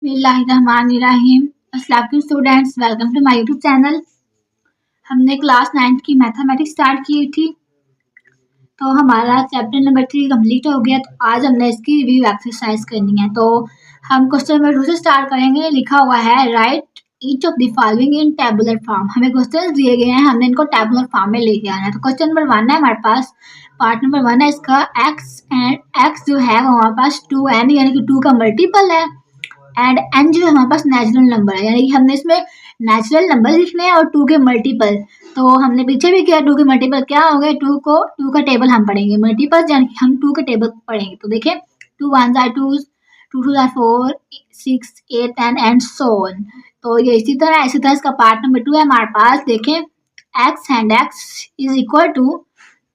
बिस्मिल्लाहिर्रहमानिर्रहीम। अस्सलाम वालेकुम students, welcome to my YouTube channel. हमने क्लास 9th की मैथमेटिक्स स्टार्ट की थी, तो हमारा चैप्टर नंबर 3 कंप्लीट हो गया। तो आज हमने इसकी रिव्यू एक्सरसाइज करनी है। तो हम क्वेश्चन नंबर 2 से स्टार्ट करेंगे। लिखा हुआ है right each of the following in tabular form. हमें क्वेश्चन दिए गए हैं, हमने इनको टेबुलर फॉर्म में लेके आना है। तो क्वेश्चन नंबर 1 है हमारे पास, पार्ट नंबर 1 है इसका। एक्स जो है वो हमारे पास 2n यानी कि 2 का मल्टीपल है, एंड n जो है हमारे पास नेचुरल नंबर है, यानी कि हमने इसमें नेचुरल नंबर लिखने हैं और 2 के मल्टीपल। तो हमने पीछे भी किया, 2 के मल्टीपल क्या हो गए, 2 का टेबल हम पढ़ेंगे, मल्टीपल यानी कि हम 2 के टेबल पढ़ेंगे। तो देखें 2 1 2, 2 2 4, 6 8 एंड सो ऑन। तो ये इसी तरह इसका पार्ट नंबर 2 है हमारे पास। देखें x and x is equal to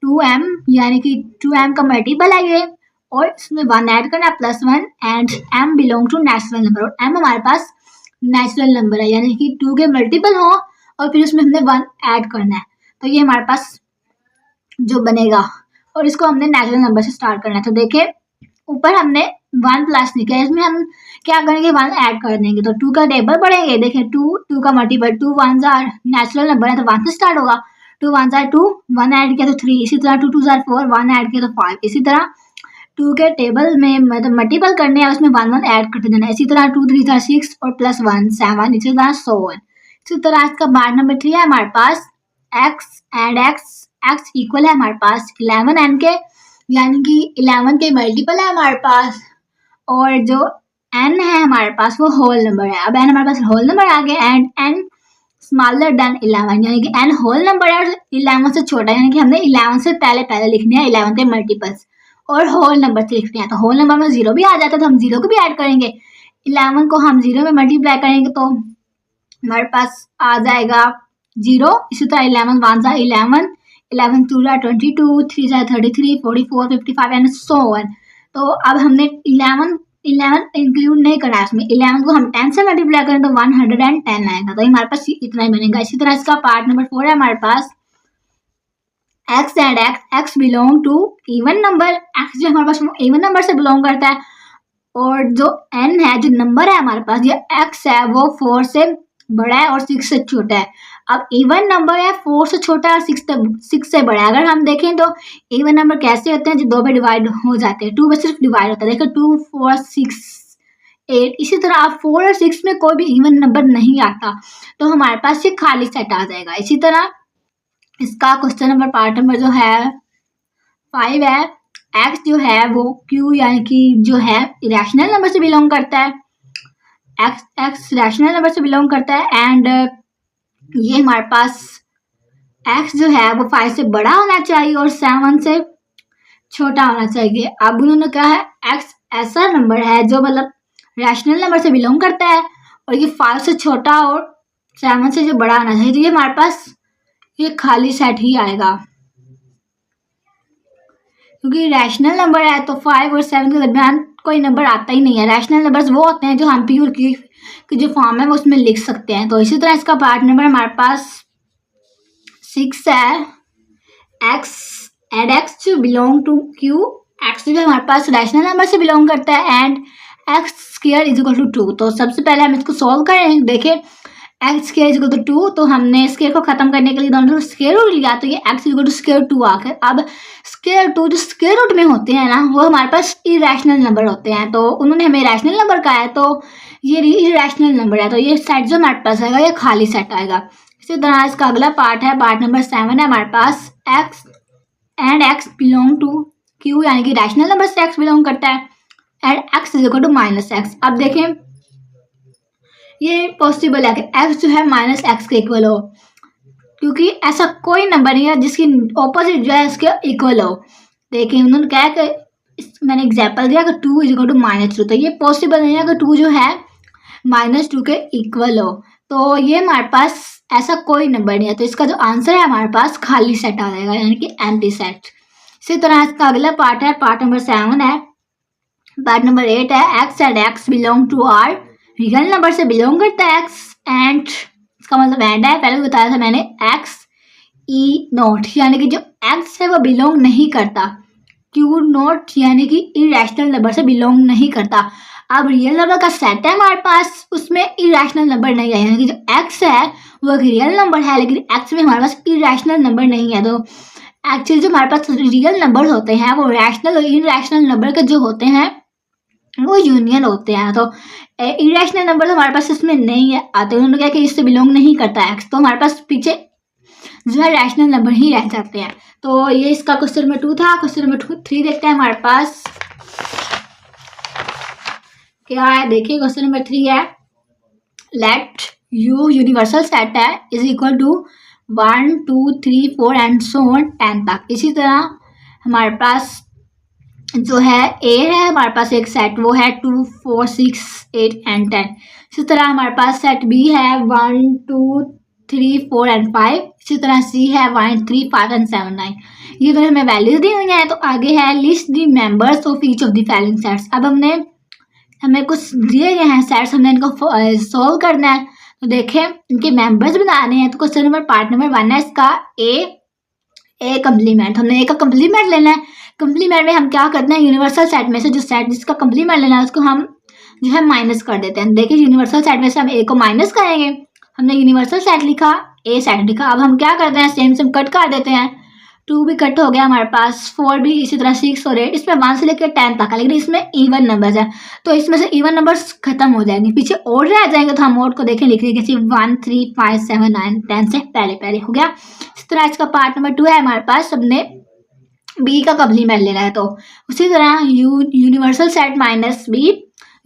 2m यानी कि 2m का मल्टीपल है ये, और इसमें 1 ऐड करना है +1, and m belong to natural number, और m हमारे पास नेचुरल नंबर है यानी कि 2 के मल्टीपल हो और फिर उसमें हमने 1 ऐड करना है। तो ये हमारे पास जो बनेगा, और इसको हमने नेचुरल नंबर से स्टार्ट करना है। तो देखिए ऊपर हमने 1 प्लस लिखा है, इसमें हम क्या करेंगे 1 ऐड कर देंगे। तो 2 का टेबल पढ़ेंगे। देखिए 2 का मल्टीपल 2 1 नेचुरल नंबर है तो 1 से स्टार्ट होगा। 2 1 2, 1 ऐड किया तो 3, इसी तरह 2 2 4, 1 ऐड किया तो 5, इसी तरह 2 के टेबल में मतलब मल्टीपल करने हैं, उसमें 1 1 ऐड करते जाना है। इसी तरह 2 3 6 और +1 7, इसी तरह सो ऑन। इसी तरह इसका पार्ट नंबर 3 है हमारे पास, x एंड x इक्वल है हमारे पास 11 n के, यानी कि 11 के मल्टीपल है हमारे पास, और जो n है हमारे पास वो होल नंबर है। अब n हमारे पास होल नंबर आ गया, एंड n स्मॉलर देन 11 यानी कि n होल नंबर है और 11 से छोटा, यानी कि हमने 11 से पहले लिखने हैं 11 के मल्टीपल्स और होल नंबर से लिखते हैं। तो होल नंबर में 0 भी आ जाता है तो हम 0 को भी ऐड करेंगे। 11 को हम 0 में मल्टीप्लाई करेंगे तो हमारे पास आ जाएगा 0। इसी तरह 11 1 11, 11 2 22, 3 33, 44 55 एंड सो ऑन। तो अब हमने 11 इंक्लूड नहीं करना है इसमें। 11 को हम 10 से मल्टीप्लाई करें तो 110 आएगा। तो हमारे पास इतना ही बनेगा। इसी तरह इसका पार्ट नंबर 4 है हमारे पास, x and x belong to even number. x जो हमारे पास इवन नंबर से बिलोंग करता है, और जो n है जो नंबर है हमारे पास, ये x है वो 4 से बड़ा है और 6 से छोटा है। अब इवन नंबर है 4 से छोटा है और 6 से बड़ा है। अगर हम देखें तो इवन नंबर कैसे होते हैं जो 2 पे डिवाइड हो जाते हैं, 2 पे सिर्फ डिवाइड होता है। देखो 2 4 6 8, इसी तरह आप 4 और 6 में कोई भी इवन नंबर नहीं आता तो हमारे पास ये खाली सेट आ जाएगा। इसी तरह इसका क्वेश्चन नंबर पार्ट नंबर जो है 5 है, x जो है वो q यानी कि जो है इरेशनल नंबर से बिलोंग करता है, x रैशनल नंबर से बिलोंग करता है, एंड ये हमारे पास x जो है वो 5 से बड़ा होना चाहिए और 7 से छोटा होना चाहिए। अब उन्होंने कहा है x ऐसा नंबर है जो मतलब रैशनल नंबर से बिलोंग करता है और ये 5 से छोटा और 7 से जो बड़ा होना चाहिए। तो ये हमारे पास ये खाली सेट ही आएगा, क्योंकि रैशनल नंबर है तो 5 और 7 के दरमियान कोई नंबर आता ही नहीं है। रैशनल नंबर्स वो होते हैं जो हम प्योर की जो फॉर्म है वो उसमें लिख सकते हैं। तो इसी तरह इसका पार्ट नंबर हमारे पास 6 है, x एंड x जो बिलोंग टू q। x जो हमारे पास रैशनल नंबर से बिलोंग करता है, and x² is equal to 2। तो सबसे पहले हम इसको सॉल्व करें। देखें x² इज इक्वल टू 2, तो हमने स्क्वायर को खत्म करने के लिए दोनों स्क्वायर रूट लिया, तो ये x इक्वल टू स्क्वायर 2 आकर। अब स्क्वायर 2 जो स्क्वायर रूट में होते हैं ना वो हमारे पास इरेशनल नंबर होते हैं, तो उन्होंने हमें रैशनल नंबर कहा है तो ये इरेशनल नंबर है, तो ये सेट जो हमारे पास आएगा ये खाली सेट आएगा। इसी तरह इसका अगला पार्ट है, पार्ट नंबर 7 है हमारे पास, x and x belong to q यानी कि रैशनल नंबर से x बिलोंग करता है, and x is equal to -x। अब देखें ये पॉसिबल है कि x जो है -x के इक्वल हो, क्योंकि ऐसा कोई नंबर नहीं है जिसकी ऑपोजिट जो है इसके इक्वल हो। देखिए उन्होंने कहा कि मैंने एग्जांपल दिया कि 2 इज इक्वल टू -2, तो ये पॉसिबल नहीं है कि 2 जो है -2 के इक्वल हो। तो ये हमारे पास ऐसा कोई नंबर नहीं है, तो इसका जो आंसर है हमारे पास खाली सेट आ जाएगा यानी कि एम्प्टी सेट। इसी तरह इसका अगला पार्ट है, पार्ट नंबर 7 है, पार्ट नंबर 8 है, x and x belong to R. Real number से बिलोंग करता है x, एंड इसका मतलब एंड है, पहले भी बताया था मैंने, x ई नॉट यानी कि जो x है वो बिलोंग नहीं करता, q नॉट यानी कि इरेशनल नंबर से बिलोंग नहीं करता। अब रियल नंबर का सेट है हमारे पास, उसमें इरेशनल नंबर नहीं है, यानी कि जो एक्स है वो एक रियल नंबर है, लेकिन एक्स में हमारे पास इरेशनल नंबर नहीं है। तो एक्चुअली जो हमारे पास रियल नंबर होते हैं वो रैशनल और इरेशनल नंबर के जो होते हैं वो यूनियन होते हैं। तो इरेशनल नंबर तो हमारे पास इसमें नहीं है आते, उन्होंने कहा कि इससे बिलोंग नहीं करता एक्स, तो हमारे पास पीछे जो है रैशनल नंबर ही रह जाते हैं। तो ये इसका क्वेश्चन नंबर 2 था। क्वेश्चन नंबर 3 देखते हैं हमारे पास क्या है। देखिए क्वेश्चन नंबर 3 है, लेट यू यूनिवर्सल सेट है is equal to 1 2 3 4 and so on 10 तक। इसी तरह हमारे पास जो है ए है हमारे पास एक सेट, वो है 2 4 6 8 एंड 10। इसी तरह हमारे पास सेट बी है 1 2 3 4 एंड 5। इसी तरह सी है 1 3 5 एंड 7 9। ये तो हमें वैल्यूज दी हुई हैं। तो आगे है list the members of each of the following sets. अब हमें कुछ दिए गए हैं सेट्स, हमने इनको सोल्व करना है। तो देखें इनके मेंबर्स बनाने हैं। तो क्वेश्चन नंबर पार्ट नंबर 1 है इसका ए कम्प्लीमेंट, हमने ए का कम्प्लीमेंट लेना है। कम्प्लीमेंट में हम क्या करते हैं, यूनिवर्सल सेट में से जो सेट जिसका कम्प्लीमेंट लेना है उसको हम जो है माइनस कर देते हैं। देखिए यूनिवर्सल सेट में से हम ए को माइनस करेंगे, हमने यूनिवर्सल सेट लिखा, ए सेट लिखा। अब हम क्या करते हैं, सेम कट कर देते हैं। 2 भी कट हो गया हमारे पास, 4 भी, इसी तरह 6 और 8। इसमें 1 से लेकर 10 तक है, लेकिन इसमें इवन नंबर्स है तो इसमें से इवन नंबर्स खत्म हो जाएंगे, पीछे और रह जाएंगे। तो हम और को देखें, लिख लेंगे 1 3 5 7 9 10 से पहले हो गया। इस तरह इसका पार्ट नंबर 2 है हमारे पास, हमने बी का कम्प्लीमेंट लेना है। तो उसी तरह universal set minus B,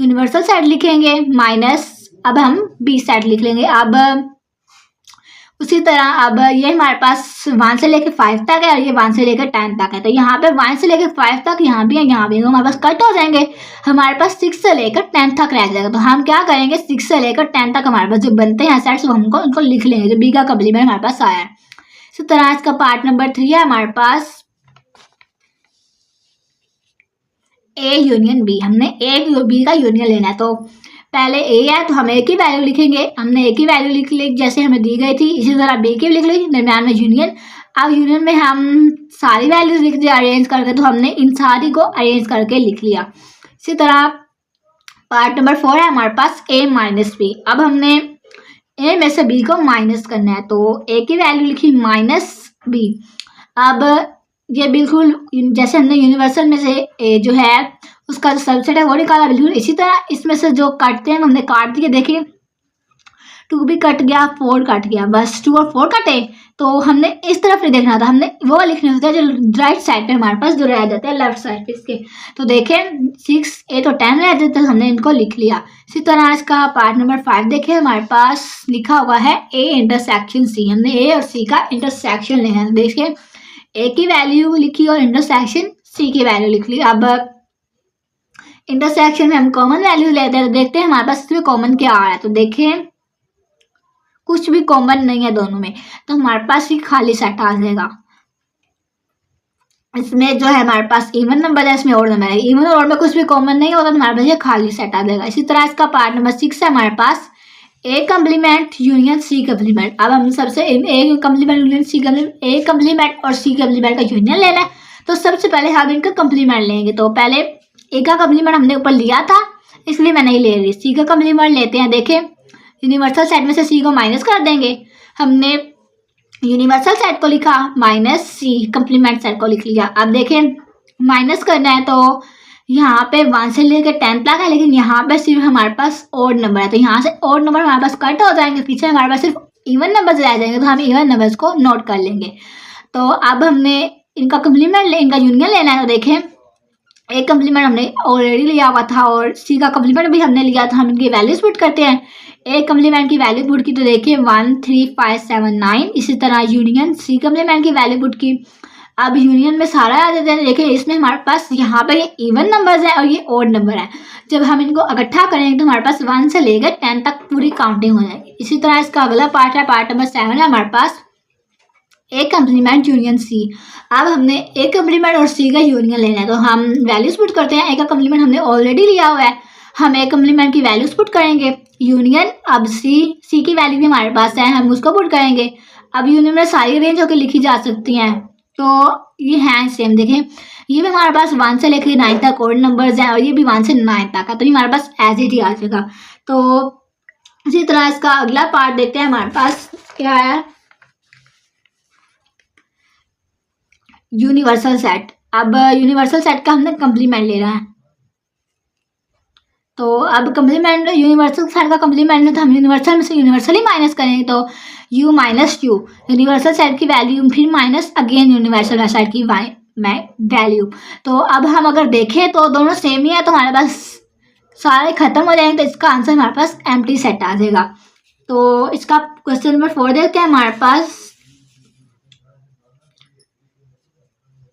universal set लिखेंगे माइनस, अब हम बी सेट लिख लेंगे। अब उसी तरह अब ये हमारे पास 1 से लेकर 5 तक है और ये 1 से लेकर 10 तक है। तो यहाँ पे 1 से लेकर 5 तक यहाँ भी है, यहाँ भी, तो हमारे पास कट हो जाएंगे। हमारे पास 6 से लेकर 10 तक रह जाएगा। तो हम क्या करेंगे, 6 से लेकर 10 तक हमारे पास जो बनते हैं सेट्स वो हमको उनको लिख लेंगे, जो बी का कम्प्लीमेंट हमारे पास आया है। इसी तरह इसका पार्ट नंबर 3 है हमारे पास ए यूनियन बी, हमने ए बी का यूनियन लेना है। तो पहले ए है तो हम ए की वैल्यू लिखेंगे, हमने ए की वैल्यू लिख ली जैसे हमें दी गई थी। इसी तरह बी की लिख ली, दरम्यान में यूनियन। अब यूनियन में हम सारी वैल्यूज लिख दिया अरेंज करके, तो हमने इन सारी को अरेंज करके लिख लिया। इसी तरह पार्ट नंबर 4 है हमारे पास ए माइनस बी। अब हमने ए में से बी को माइनस करना है, तो ए की वैल्यू लिखी माइनस बी। अब ये बिल्कुल जैसे हमने यूनिवर्सल में से ए जो है उसका जो सबसेट है वो निकाला, बिल्कुल इसी तरह इसमें से जो काटते हैं हमने काट दिए। देखिए 2 भी कट गया, 4 कट गया, बस 2 और 4 कटे। तो हमने इस तरफ नहीं देखना था, हमने वो लिखने होते हैं जो राइट साइड पे हमारे पास जो रह जाते हैं लेफ्ट साइड पे इसके। तो देखें 6 8 और 10 रह जाते, हमने इनको लिख लिया। इसी तरह इसका पार्ट नंबर 5 देखें, हमारे पास लिखा हुआ है ए इंटरसेक्शन सी। हमने ए और सी का इंटरसेक्शन लेना है। देखिए ए की वैल्यू लिखी और इंटरसेक्शन सी की वैल्यू लिख ली। अब इंटरसेक्शन में हम कॉमन वैल्यू लेते हैं, तो देखते हैं हमारे पास इसमें कॉमन क्या आ रहा है। तो देखें कुछ भी कॉमन नहीं है दोनों में, तो हमारे पास ये खाली सेट आ जाएगा। इसमें जो है हमारे पास इवन नंबर है, इसमें और नंबर है, इवन और में कुछ भी कॉमन नहीं होता तो हमारे पास ये खाली सेट आ जाएगा। इसी तरह इसका पार्ट नंबर 6 है हमारे पास A complement union C complement. अब हम सबसे A complement union C complement, A complement और सी कम्प्लीमेंट का यूनियन लेना है। तो सबसे पहले हम इनका कम्प्लीमेंट लेंगे। तो पहले ए का कम्प्लीमेंट हमने ऊपर लिया था, इसलिए मैं नहीं ले रही, सी का कम्प्लीमेंट लेते हैं। देखें यूनिवर्सल सेट में से सी को माइनस कर देंगे, हमने यूनिवर्सल सेट को लिखा माइनस सी कम्प्लीमेंट सेट को लिख लिया। अब देखें माइनस करना है तो यहाँ पे 1 से लेकर 10 तक है, लेकिन यहाँ पे सिर्फ हमारे पास ओड नंबर है, तो यहाँ से ओड नंबर हमारे पास कट हो जाएंगे, पीछे हमारे पास सिर्फ इवन नंबर्स रह जाएंगे, तो हम इवन नंबर्स को नोट कर लेंगे। तो अब हमने इनका कम्प्लीमेंट इनका यूनियन लेना है। तो देखें ए कम्प्लीमेंट हमने ऑलरेडी लिया हुआ था और सी का कम्प्लीमेंट भी हमने लिया था। हम इनकी वैल्यूज पुट करते हैं। ए कम्प्लीमेंट की वैल्यू पुट की तो देखिए 1 3 5 7 9। इसी तरह यूनियन सी कम्प्लीमेंट की वैल्यू पुट की। अब यूनियन में सारा आ जाता है। देखिए इसमें हमारे पास यहाँ पे ये इवन नंबर्स है और ये ओड नंबर है। जब हम इनको इकट्ठा करेंगे तो हमारे पास 1 से लेकर 10 तक पूरी काउंटिंग हो जाएगी। इसी तरह इसका अगला पार्ट है, पार्ट नंबर 7 है हमारे पास ए कम्प्लीमेंट यूनियन सी। अब हमने ए कम्प्लीमेंट और सी का यूनियन लेना है, तो हम वैल्यूज पुट करते हैं। ए का कम्प्लीमेंट हमने ऑलरेडी लिया हुआ है, हम ए कम्प्लीमेंट की वैल्यूज पुट करेंगे। यूनियन अब सी की वैल्यू भी हमारे पास है, हम उसको पुट करेंगे। अब यूनियन में सारी रेंज होकर लिखी जा सकती हैं, तो ये हैं सेम। देखें ये भी हमारे पास 1 से लेकर 9 तक ओड नंबर्स हैं और ये भी 1 से 9 तक है, तो ये हमारे पास एज इट ही आ जाएगा। तो इसी तरह इसका अगला पार्ट देखते हैं हमारे पास क्या है, यूनिवर्सल सेट। अब यूनिवर्सल सेट का हमने कंप्लीमेंट ले रहा है, तो अब कंप्लीमेंट यूनिवर्सल सेट का कंप्लीमेंट है तो हम यूनिवर्सल में से यूनिवर्सल ही माइनस करेंगे, तो u minus you universal set की वैल्यू फिर माइनस अगेन यूनिवर्सल सेट की वैल्यू। तो अब हम अगर देखें तो दोनों सेम ही है, तो हमारे पास सारे खत्म हो जाएंगे, तो इसका आंसर हमारे पास एम्प्टी सेट आ जाएगा। तो इसका क्वेश्चन नंबर 4 देखते हैं हमारे पास,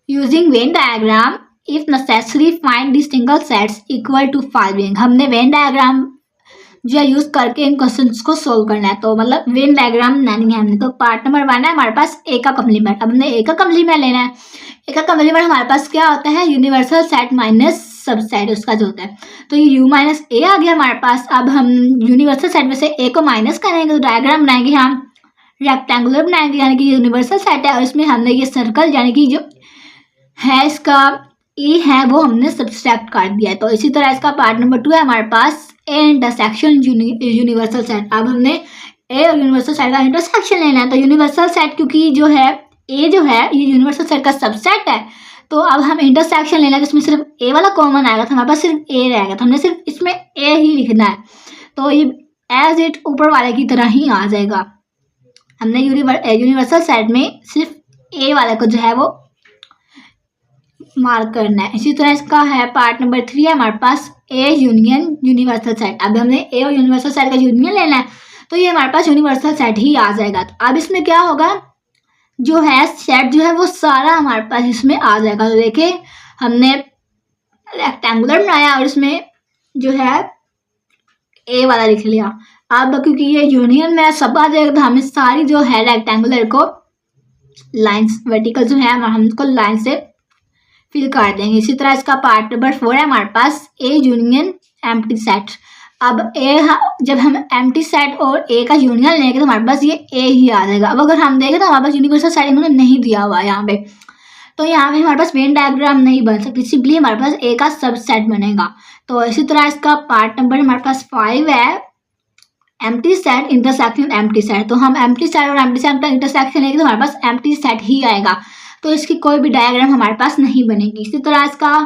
using Venn diagram if necessary find the single sets equal to following. हमने वेन डायग्राम जो यूज करके इन क्वेश्चंस को सोल्व करना है, तो मतलब वेन डायग्राम बनानी है हमने। तो पार्ट नंबर 1 है हमारे पास ए का कम्प्लीमेंट। अब हमने ए का कम्प्लीमेंट लेना है। ए का कम्प्लीमेंट हमारे पास क्या होता है, यूनिवर्सल सेट माइनस सबसेट उसका जो होता है, तो ये u माइनस ए आ गया हमारे पास। अब हम यूनिवर्सल सेट में से ए को माइनस करेंगे, तो डायग्राम बनाएंगे हम रेक्टेंगुलर बनाएंगे, यानी कि यूनिवर्सल सेट है और इसमें हमने ये सर्कल यानी कि जो है इसका ए है वो हमने सब्सट्रैक्ट कर दिया है। तो इसी तरह इसका पार्ट नंबर 2 है हमारे पास ए इंटरसेक्शन यूनिवर्सल सेट। अब हमने ए और यूनिवर्सल सेट का इंटरसेक्शन लेना है, तो यूनिवर्सल सेट क्योंकि जो है ए जो है ये यूनिवर्सल सेट का सबसेट है, तो अब हम इंटरसेक्शन लेना है, तो इसमें सिर्फ ए वाला कॉमन आएगा, तो हमारे पास सिर्फ ए रहेगा, तो हमने सिर्फ इसमें ए ही लिखना है, तो ये एज इट ऊपर वाले की तरह ही आ जाएगा। हमने यूनिवर्सल सेट में सिर्फ ए वाले को जो है वो मार्क करना है। इसी तरह इसका है पार्ट नंबर 3 है हमारे पास ए यूनियन यूनिवर्सल सेट। अब हमने ए और यूनिवर्सल सेट का यूनियन लेना है, तो ये हमारे पास यूनिवर्सल सेट ही आ जाएगा। तो अब इसमें क्या होगा, जो है सेट जो है वो सारा हमारे पास इसमें आ जाएगा। तो देखिए हमने रेक्टेंगुलर बनाया और इसमें जो है ए वाला लिख लिया। अब क्योंकि ये यूनियन में सब आ जाएगा, तो हमें सारी जो है रेक्टेंगुलर को लाइंस वर्टिकल जो है हम इसको लाइन से फिल कर देंगे। इसी तरह इसका पार्ट नंबर 4 है हमारे पास ए यूनियन एम्प्टी सेट। अब ए जब हम एम्प्टी सेट और ए का यूनियन लेंगे तो हमारे पास ये ए ही आ जाएगा। अब अगर हम देखें तो हमारे पास यूनिवर्सल सेट इन्होंने नहीं दिया हुआ है यहाँ पे, तो यहाँ पे हमारे पास वेन डायग्राम नहीं बन सकती, सिंपली हमारे पास ए का सबसेट बनेगा। तो इसी तरह इसका पार्ट नंबर हमारे पास 5 है empty set intersection empty set. तो हम एम्प्टी सेट और एम्प्टी सेट का इंटरसेक्शन लेंगे तो हमारे पास एम्प्टी सेट ही आएगा, तो इसकी कोई भी डायग्राम हमारे पास नहीं बनेगी। इसी तरह इसका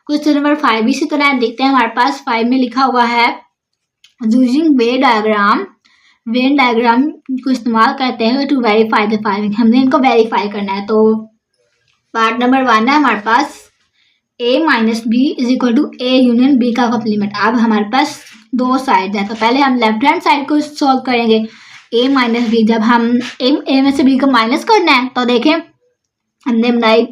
क्वेश्चन नंबर 5 इसी तरह देखते हैं। हमारे पास 5 में लिखा हुआ है यूजिंग वेन डायग्राम को इस्तेमाल करते हैं टू वेरीफाई द फॉलोइंग। हमने इनको वेरीफाई करना है। तो पार्ट नंबर 1 है हमारे पास a minus B is equal to A union B का कम्प्लीमेंट। अब हमारे पास दो साइड है, तो पहले हम लेफ्ट हैंड साइड को सॉल्व करेंगे a माइनस बी। जब हम ए में से बी को माइनस करना है, तो देखें हमने बनाई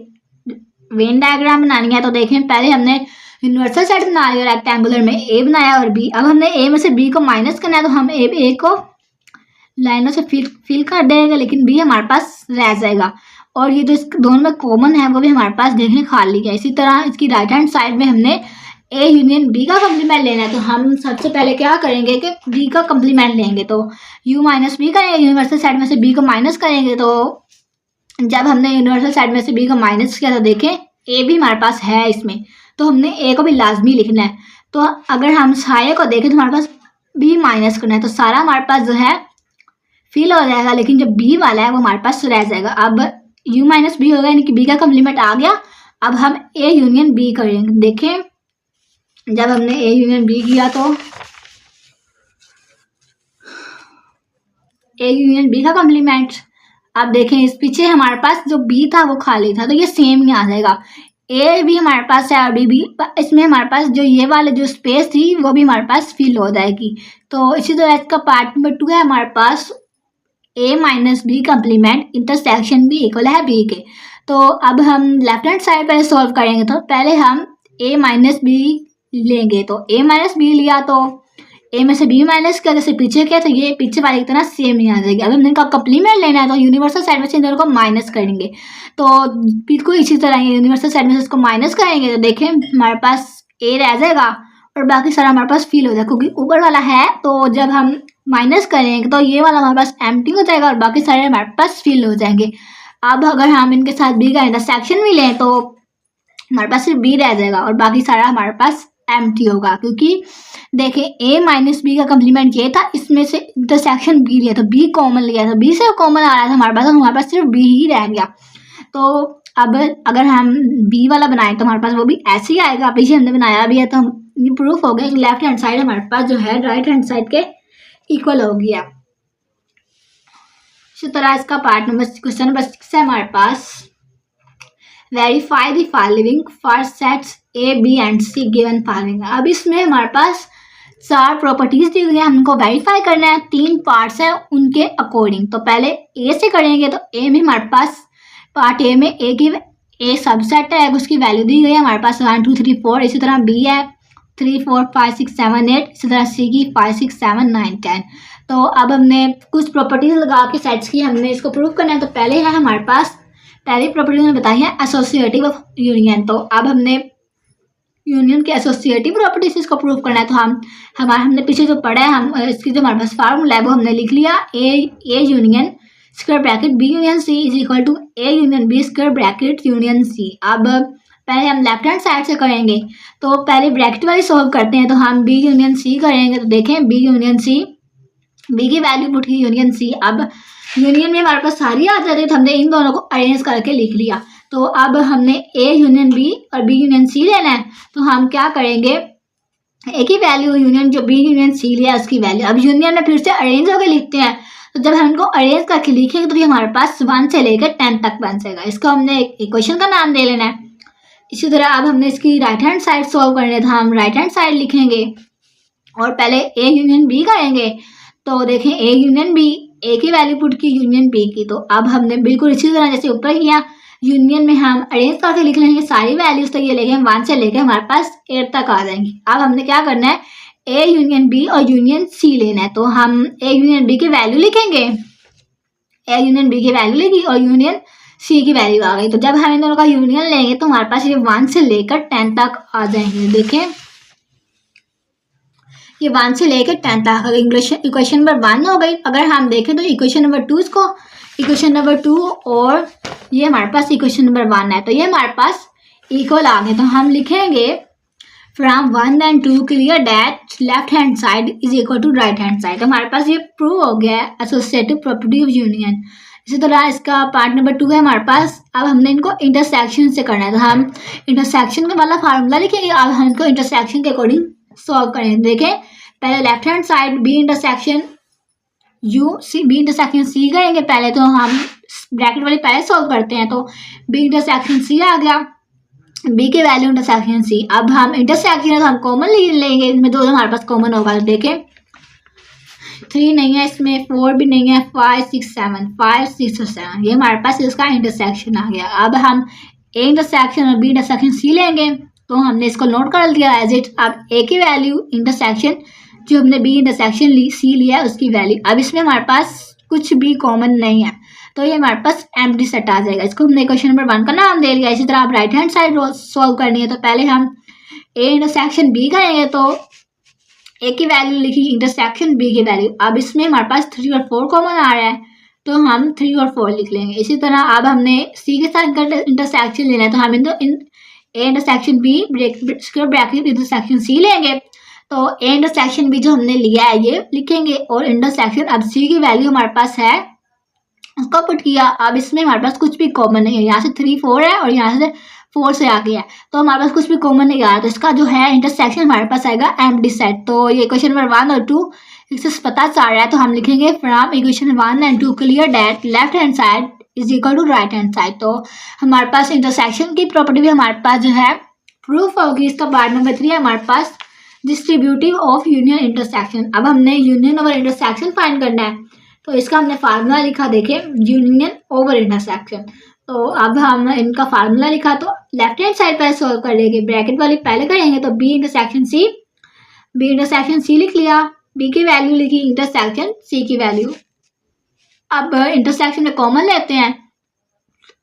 वेन डायग्राम बनानी है, तो देखें पहले हमने यूनिवर्सल सेट बना लिया रेक्टेंगुलर में ए बनाया और बी। अब हमने ए में से बी को माइनस करना है, तो हम ए को लाइनों से फिल कर देंगे, लेकिन बी हमारे पास रह जाएगा और ये जो दोनों में कॉमन है वो भी हमारे पास देखने खाली है। इसी तरह इसकी राइट हैंड साइड में हमने ए यूनियन बी का कम्प्लीमेंट लेना है, तो हम सबसे पहले क्या करेंगे कि बी का कम्प्लीमेंट लेंगे, तो u माइनस बी करेंगे, यूनिवर्सल सेट में से बी को माइनस करेंगे। तो जब हमने यूनिवर्सल सेट में से बी को माइनस किया तो देखें ए भी हमारे पास है इसमें, तो हमने ए को भी लाजमी लिखना है। तो अगर हम सारे को देखें तो हमारे पास बी माइनस करना है, तो सारा हमारे पास जो है फिल हो जाएगा, लेकिन जो बी वाला है वो हमारे पास रह जाएगा। अब u माइनस बी होगा, यानी कि बी का कम्प्लीमेंट आ गया। अब हम ए यूनियन बी करेंगे। देखें जब हमने ए यूनियन बी किया तो ए यूनियन बी का कम्प्लीमेंट, अब देखें इस पीछे हमारे पास जो बी था वो खाली था, तो ये सेम ही आ जाएगा। ए भी हमारे पास है और बी भी, इसमें हमारे पास जो ये वाले जो स्पेस थी वो भी हमारे पास फिल हो जाएगी। तो इसी तरह इसका पार्ट नंबर 2 है हमारे पास A minus B complement intersection B equal है बी के। तो अब हम लेफ्ट हैंड साइड पहले सॉल्व करेंगे, तो पहले हम ए माइनस बी लेंगे, तो ए माइनस बी लिया तो ए में से बी माइनस किया, जैसे पीछे किया तो ये पीछे वाले की तरह सेम ही आ जाएगी। अब हमने इनका कम्प्लीमेंट लेना है, तो यूनिवर्सल साइड में से इन दोनों को माइनस करेंगे, तो बिल्कुल इसी तरह यूनिवर्सल साइड में से इसको माइनस करेंगे, तो देखें हमारे पास ए रह जाएगा और बाकी सारा हमारे पास फिल हो जाएगा, क्योंकि ऊपर वाला है तो जब हम माइनस करेंगे तो ये वाला हमारे पास एम्प्टी हो जाएगा और बाकी सारे हमारे पास फिल हो जाएंगे। अब अगर हम इनके साथ बी का इंटरसेक्शन भी लें तो हमारे पास सिर्फ बी रह जाएगा और बाकी सारा हमारे पास एम्प्टी होगा, क्योंकि देखें ए माइनस बी का कम्प्लीमेंट ये था, इसमें से इंटरसेक्शन बी लिया तो बी कॉमन लिया था, बी से कॉमन आ रहा था हमारे पास, तो हमारे पास सिर्फ बी ही रह गया। तो अब अगर हम बी वाला बनाएं तो हमारे पास वो भी ऐसे ही आएगा, पीछे हमने बनाया भी है, तो ये प्रूफ हो गया कि लेफ्ट हैंड साइड हमारे पास जो है राइट हैंड साइड के इक्वल हो गया। इसी तरह इसका पार्ट नंबर क्वेश्चन नंबर 6 है हमारे पास, verify the following for sets A B and C given following. अब इसमें हमारे पास 4 प्रॉपर्टीज दी गई है, हमको वेरीफाई करना है, 3 पार्ट्स हैं उनके अकॉर्डिंग। तो पहले ए से करेंगे, तो ए में हमारे पास पार्ट ए में ए की ए सबसेट है, उसकी वैल्यू दी गई है हमारे पास 1 2 3 4। इसी तरह बी है 3 4 5 6 7 8। इसी तरह सी की 5 6 7 9 10। तो अब हमने कुछ प्रॉपर्टीज लगा के सेट्स की हमने इसको प्रूव करना है। तो पहले है हमारे पास, पहली प्रॉपर्टी हमने बताई है एसोसिएटिव ऑफ यूनियन। तो अब हमने यूनियन के एसोसिएटिव प्रॉपर्टीज इसको प्रूव करना है। तो हमने पीछे जो पढ़ा है, हम इसकी जो हमारे पास फार्मूला है वो हमने लिख लिया, A union square bracket B union C is equal to A union B square bracket union C. अब पहले हम लेफ्ट हैंड साइड से करेंगे, तो पहले ब्रैकेट वाली सॉल्व करते हैं। तो हम बी यूनियन सी करेंगे, तो देखें बी यूनियन सी, बी की वैल्यू पुट की यूनियन सी। अब यूनियन में हमारे पास सारी आ जाती है, तो हमने इन दोनों को अरेंज करके लिख लिया। तो अब हमने ए यूनियन बी और बी यूनियन सी लेना है, तो हम क्या करेंगे, ए की वैल्यू यूनियन जो बी यूनियन सी लिया उसकी वैल्यू, अब यूनियन में फिर से अरेंज होकर लिखते हैं। तो जब हम इनको अरेंज करके लिखेंगे तो ये हमारे पास 1 से लेकर 10 तक बन जाएगा। इसको हमने इक्वेशन का नाम दे लेना है। इसी तरह अब हमने इसकी राइट हैंड साइड सॉल्व करने था, हम राइट हैंड साइड लिखेंगे और पहले ए यूनियन बी करेंगे। तो देखें ए यूनियन बी, ए की वैल्यू पुट की यूनियन बी की। तो अब हमने बिल्कुल इसी तरह जैसे ऊपर किया, यूनियन में हम अरेंज करके लिख लेंगे सारी वैल्यूज, तो ये लेके 1 से लेके हमारे पास 8 तक आ जाएंगी। अब हमने क्या करना है, ए यूनियन बी और यूनियन सी लेना है। तो हम ए यूनियन बी की वैल्यू लिखेंगे, ए यूनियन बी की वैल्यू लिखी और यूनियन सी की वैल्यू आ गई। तो जब हम इन दोनों का यूनियन लेंगे तो हमारे पास ये 1 से लेकर 10 तक आ जाएंगे। देखें ये 1 से लेकर 10 तक इक्वेशन नंबर 1 हो गई। अगर हम देखें तो इक्वेशन नंबर 2 इसको, इक्वेशन नंबर 2 और ये हमारे पास इक्वेशन नंबर 1 है, तो ये हमारे पास इक्वल आ गए। तो हम लिखेंगे from 1 and 2 clear that left hand side is equal to right hand side. तो हमारे पास ये प्रूव हो गया है एसोसिएटिव प्रॉपर्टी ऑफ यूनियन। इसी तरह इसका पार्ट नंबर 2 है हमारे पास, अब हमने इनको इंटरसेक्शन से करना है। तो हम इंटरसेक्शन वाला फार्मूला लिखेंगे, अब हम इनको इंटरसेक्शन के अकॉर्डिंग सॉल्व करेंगे। देखें पहले left hand side B intersection U C, B intersection C करेंगे पहले। तो हम ब्रैकेट वाली पहले सॉल्व करते हैं, तो बी इंटरसेक्शन सी आ गया, बी की वैल्यू इंटरसेक्शन सी। अब हम इंटरसेक्शन है तो हम कॉमन लेंगे, इसमें 2 हमारे पास कॉमन होगा। तो देखें 3 नहीं है इसमें, 4 भी नहीं है, 5 6 7, 5 6 और 7, ये हमारे पास इसका इंटरसेक्शन आ गया। अब हम ए इंटरसेक्शन और बी इंटरसेक्शन सी लेंगे, तो हमने इसको नोट कर दिया एज इट। अब ए की वैल्यू इंटरसेक्शन जो हमने बी इंटरसेक्शन सी लिया है उसकी वैल्यू। अब इसमें हमारे पास कुछ भी कॉमन नहीं है, तो ये हमारे पास एम्प्टी सेट आ जाएगा। इसको हमने क्वेश्चन नंबर 1 का नाम दे लिया। इसी तरह आप राइट हैंड साइड सॉल्व करनी है, तो पहले हम ए इंटरसेक्शन बी करेंगे, तो ए की वैल्यू लिखी इंटरसेक्शन बी की वैल्यू। अब इसमें हमारे पास 3 और 4 कॉमन आ रहा है, तो हम 3 और 4 लिख लेंगे। इसी तरह अब हमने सी के साथ इंटरसेक्शन लेना है, तो हम A intersection B bracket intersection C लेंगे। तो ए इंटरसेक्शन बी जो हमने लिया है ये लिखेंगे और इंटरसेक्शन, अब सी की वैल्यू हमारे पास है उसको पुट किया। अब इसमें हमारे पास कुछ भी कॉमन नहीं है, यहाँ से 3 4 है और यहाँ से 4 से आ गया है, तो हमारे पास कुछ भी कॉमन नहीं आ रहा। तो इसका जो है इंटरसेक्शन हमारे पास आएगा एम्प्टी सेट। तो ये क्वेश्चन नंबर 1 और 2 इससे पता चल रहा है, तो हम लिखेंगे from equation 1 and 2 clear that left hand side is equal to right hand side. तो हमारे पास इंटरसेक्शन की प्रॉपर्टी भी हमारे पास जो है प्रूफ होगी। इसका पार्ट नंबर 3 है हमारे पास डिस्ट्रीब्यूटिव ऑफ यूनियन इंटरसेक्शन। अब हमने यूनियन ओवर इंटरसेक्शन फाइंड करना है, तो इसका हमने फार्मूला लिखा, देखें यूनियन ओवर इंटरसेक्शन। तो अब हम इनका फार्मूला लिखा, तो लेफ्ट हैंड साइड पर सॉल्व कर लेंगे, ब्रैकेट वाली पहले करेंगे। तो B intersection C, B intersection C लिख लिया, बी की वैल्यू लिखी इंटरसेक्शन सी की वैल्यू। अब इंटरसेक्शन में कॉमन लेते हैं,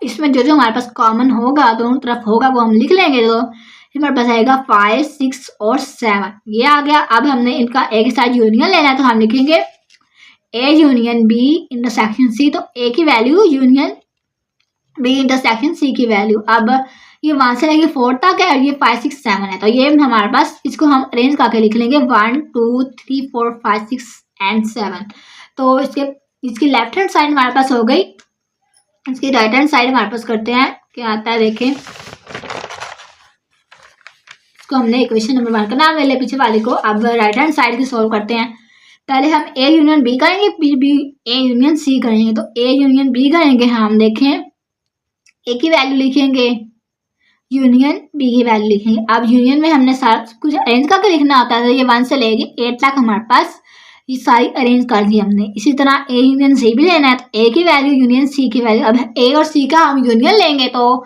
इसमें जो जो हमारे पास कॉमन होगा दोनों तरफ होगा वो हम लिख लेंगे। तो हमारे पास आएगा 5 6 और 7, ये आ गया। अब हमने इनका एक ही साइड यूनियन लेना है, तो हम लिखेंगे A union B intersection C. तो ए की value union B intersection C की वैल्यू। अब ये 1 से लेके 4 तक है और ये 5 6 7 है। तो ये हमारे पास, इसको हम अरेंज करके लिख लेंगे 1 2 3 4 5 6 एंड 7। तो इसकी लेफ्ट हैंड साइड हमारे पास हो गई। इसकी राइट हैंड साइड हमारे पास करते हैं, क्या आता है देखें। इसको हमने इक्वेशन नंबर 1 का नाम ले लिया पीछे वाली को। अब राइट हैंड साइड की सॉल्व करते हैं। पहले हम ए यूनियन बी करेंगे, फिर बी ए यूनियन सी करेंगे। तो ए यूनियन बी करेंगे हम, देखें ए की वैल्यू लिखेंगे, यूनियन बी की वैल्यू लिखेंगे। अब यूनियन में हमने सारा कुछ अरेंज करके लिखना होता है। तो ये 1 से लेके 8 तक हमारे पास ये सारी अरेंज कर दी हमने। इसी तरह ए यूनियन सी भी लेना है। तो ए की वैल्यू यूनियन सी की वैल्यू, अब ए और सी का हम यूनियन लेंगे तो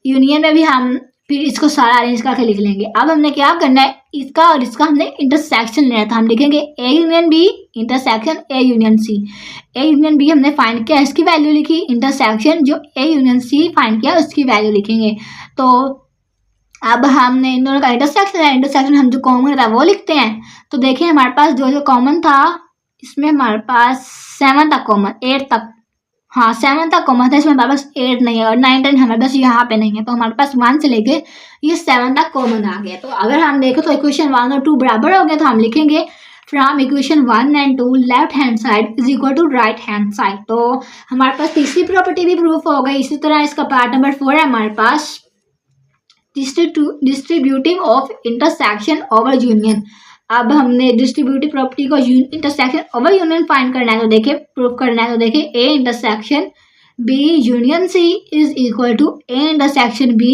यूनियन में भी हम फिर इसको सारा अरेंज करके लिख लेंगे। अब हमने क्या करना है, इसका और इसका हमने इंटरसेक्शन लेना था। हम लिखेंगे A union B intersection A union C. A union B हमने फाइंड किया, इसकी वैल्यू लिखी, इंटरसेक्शन जो ए यूनियन सी फाइंड किया उसकी वैल्यू लिखेंगे। तो अब हमने इन दोनों का इंटरसेक्शन है, इंटरसेक्शन हम जो कॉमन था वो लिखते हैं। तो देखिए हमारे पास जो कॉमन था, इसमें हमारे पास 7 तक कॉमन, 8 तक, हाँ 7 तक कॉमन था, इसमें हमारे पास 8 नहीं है और 9 10 हमारे पास यहाँ पे नहीं है। तो हमारे पास 1 से लेके ये 7 तक कॉमन आ गया। तो अगर हम देखें तो इक्वेशन 1 और 2 बराबर हो गए। तो हम लिखेंगे from equation 1 and 2 left hand side is equal to right hand side. तो हमारे पास तीसरी प्रॉपर्टी भी प्रूफ हो गई। इसी तरह इसका पार्ट नंबर 4 है हमारे पास, distributive of intersection over union. अब हमने डिस्ट्रीब्यूटिव प्रॉपर्टी को इंटरसेक्शन ओवर यूनियन फाइंड करना है। तो देखिए प्रूफ करना है। तो देखिए A intersection B union C is equal to A intersection B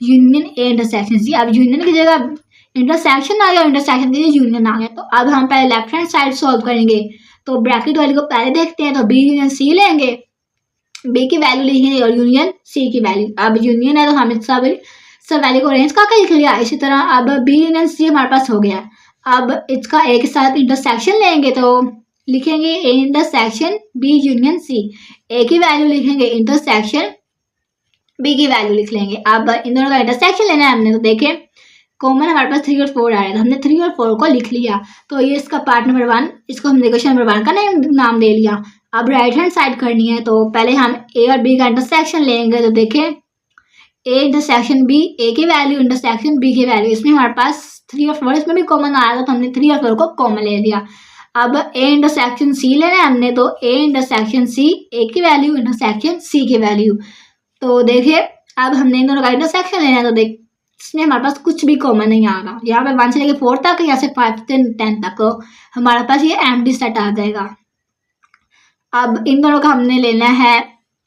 union A intersection C. अब यूनियन की जगह इंटरसेक्शन आ गया, इंटरसेक्शन की जगह यूनियन आ गया। तो अब हम पहले लेफ्ट हैंड साइड सॉल्व करेंगे। तो ब्रैकेट वाली को पहले देखते हैं। तो बी यूनियन सी लेंगे, बी की वैल्यू लिखेंगे और यूनियन सी की वैल्यू। अब यूनियन है तो हम सब वैल्यू को अरेंज करके लिख लिया। इसी तरह अब बी यूनियन सी हमारे पास हो गया। अब इसका ए के साथ इंटरसेक्शन लेंगे तो लिखेंगे A intersection B union C. A की वैल्यू लिखेंगे, इंटरसेक्शन बी की वैल्यू लिख लेंगे। अब इन दोनों का इंटरसेक्शन लेना है हमने। तो देखें कॉमन हमारे पास 3 और 4 आ रहा है। तो हमने 3 और 4 को लिख लिया। तो ये इसका पार्ट नंबर 1, इसको हमने क्वेश्चन नंबर 1 का नाम दे लिया। अब राइट हैंड साइड करनी है। तो पहले हम ए और बी का इंटरसेक्शन लेंगे। तो देखें ए इंटरसेक्शन बी, ए की वैल्यू इंटरसेक्शन बी की वैल्यू, इसमें हमारे पास 3 और 4 इसमें भी कॉमन आ रहा था। तो हमने 3 और 4 को कॉमन ले लिया। अब ए इंटरसेक्शन सी लेना है हमने। तो ए इंटरसेक्शन सी, ए की वैल्यू इंटरसेक्शन सी की वैल्यू। तो देखिए अब हमने इन दोनों का इंटरसेक्शन लेना है। तो देख इसमें हमारे पास कुछ भी कॉमन नहीं आ रहा। यहाँ पे 1 से लेकर 4 तक, यहाँ से 5 से 10 तक, तो हमारे पास ये एम्प्टी सेट आ जाएगा। अब इन दोनों का हमने लेना है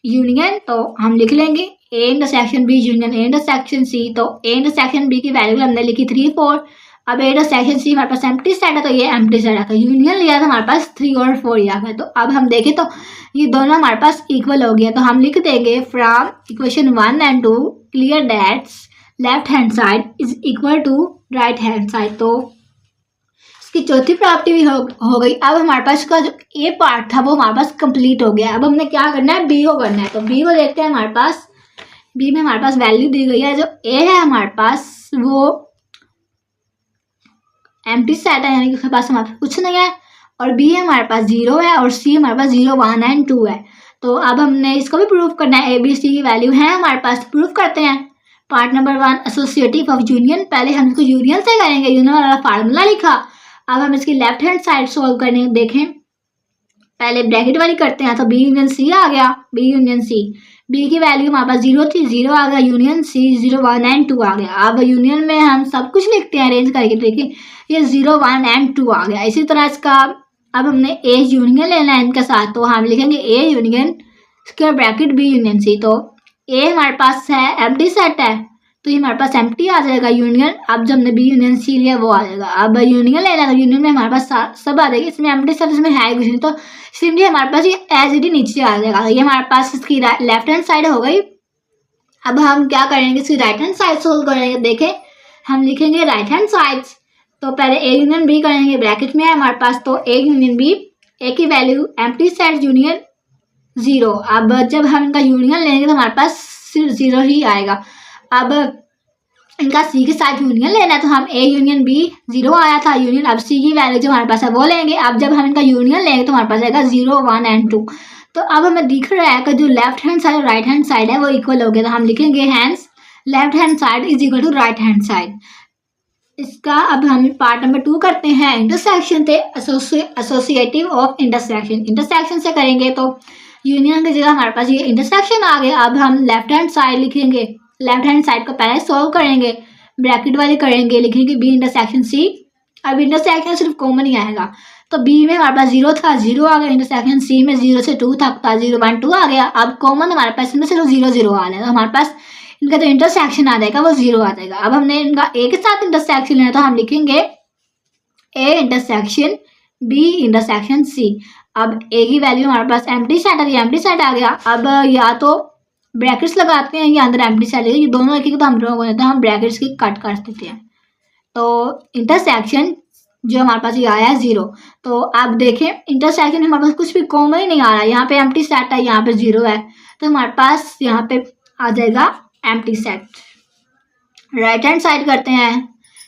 यूनियन। तो हम लिख लेंगे A intersection B union A intersection C. तो ए इंटरसेक्शन बी की वैल्यू हमने लिखी 3 4। अब ए इंटरसेक्शन सी हमारे पास एम्प्टी सेट है। तो ये एम्प्टी सेट आता है। यूनियन लिया था हमारे पास 3 और 4 आ गया। तो अब हम देखें तो ये दोनों हमारे पास इक्वल हो गया। तो हम लिख देंगे from equation 1 and 2 clear that left hand side is equal to right hand side. तो इसकी चौथी प्रॉपर्टी भी हो गई। अब हमारे पास का जो ए पार्ट था वो हमारे पास कंप्लीट हो गया। अब हमने क्या करना है, बी को करना है। तो बी को देखते हैं। हमारे पास बी में हमारे पास वैल्यू दी गई है। जो ए है हमारे पास वो एम्प्टी सेट है, यानी कि उसके पास हमारे पास कुछ नहीं है। और बी हमारे पास 0 है और सी हमारे पास 0 1 एंड 2 है। तो अब हमने इसको भी प्रूफ करना है। ए बी सी की वैल्यू है हमारे पास, प्रूफ करते हैं। Part number 1 associative of union. पहले हम इसको यूनियन से करेंगे, यूनियन वाला फार्मूला लिखा। अब हम इसकी लेफ्ट हैंड साइड सॉल्व करने देखें। पहले ब्रैकेट वाली करते हैं। तो बी यूनियन सी आ गया, बी यूनियन सी। बी की वैल्यू हमारे पास 0 थी, 0 आ गया, यूनियन सी 0 1 एंड 2 आ गया। अब यूनियन में हम सब कुछ लिखते हैं अरेंज करके। देखिए ये 0 1 एंड 2 आ गया। इसी तरह इसका अब हमने ए यूनियन लेना है इनके साथ। तो हम लिखेंगे A union square bracket B union C. तो ए हमारे पास है एम्प्टी सेट है, तो ये हमारे पास एम्प्टी आ जाएगा यूनियन। अब जब हमने बी यूनियन सी लिया वो आ जाएगा। अब यूनियन लेना है तो यूनियन में हमारे पास सब आ जाएगी। इसमें एम्प्टी सेट इसमें है कुछ नहीं, तो सिंपली हमारे पास ये एज इट इज नीचे आ जाएगा। ये हमारे पास इसकी लेफ्ट हैंड साइड हो गई। अब हम क्या करेंगे, इसकी राइट हैंड साइड सोल्व करेंगे। देखें हम लिखेंगे राइट हैंड साइड। तो पहले ए यूनियन बी करेंगे, ब्रैकेट में है हमारे पास। तो ए यूनियन बी, ए की वैल्यू एम्प्टी सेट यूनियन 0। अब जब हम इनका यूनियन लेंगे तो हमारे पास सिर्फ 0 ही आएगा। अब इनका सी के साथ यूनियन लेना है। तो हम ए यूनियन बी 0 आया था यूनियन। अब सी की वैल्यू जो हमारे पास है वो लेंगे। अब जब हम इनका यूनियन लेंगे तो हमारे पास आएगा 0 1 एंड 2। तो अब हमें दिख रहा है कि जो लेफ्ट हैंड साइड और राइट हैंड साइड है वो इक्वल हो गया। तो हम लिखेंगे hence left hand side is equal to right hand side. इसका अब हम पार्ट नंबर 2 करते हैं। इंटरसेक्शन थे एसोसिएटिव ऑफ इंटरसेक्शन। इंटरसेक्शन से करेंगे तो यूनियन की जगह हमारे पास ये इंटरसेक्शन आ गया। अब हम लेफ्ट हैंड साइड लिखेंगे, लेफ्ट हैंड साइड को पहले सॉल्व करेंगे, ब्रैकेट वाले करेंगे, लिखेंगे बी इंटरसेक्शन सी। अब इंटरसेक्शन सिर्फ कॉमन ही आएगा, तो बी में हमारे पास 0 था, 0 आ गया। इंटरसेक्शन सी में 0 से 2 था, 0 1 2 आ गया। अब कॉमन हमारे पास इनमें सिर्फ 0 0 आ रहा है, तो हमारे पास इनका जो इंटरसेक्शन आ जाएगा वो 0 आ जाएगा। अब हमने इनका ए के साथ इंटरसेक्शन लेना, तो हम लिखेंगे A intersection B intersection C. अब ए की वैल्यू हमारे पास एम्प्टी सेट है, एम्प्टी सेट आ गया। अब या तो ब्रैकेट्स लगाते हैं या अंदर एम्प्टी सेट है, ये दोनों एक, तो हम लोग हम ब्रैकेट्स की कट कर देते हैं। तो इंटरसेक्शन जो हमारे पास ये आया है 0। तो आप देखें इंटरसेक्शन हमारे पास कुछ भी कॉमन ही नहीं आ रहा है। यहाँ पे एम्प्टी सेट है, यहाँ पे 0 है, तो हमारे पास यहाँ पे आ जाएगा empty set. Right hand side करते हैं,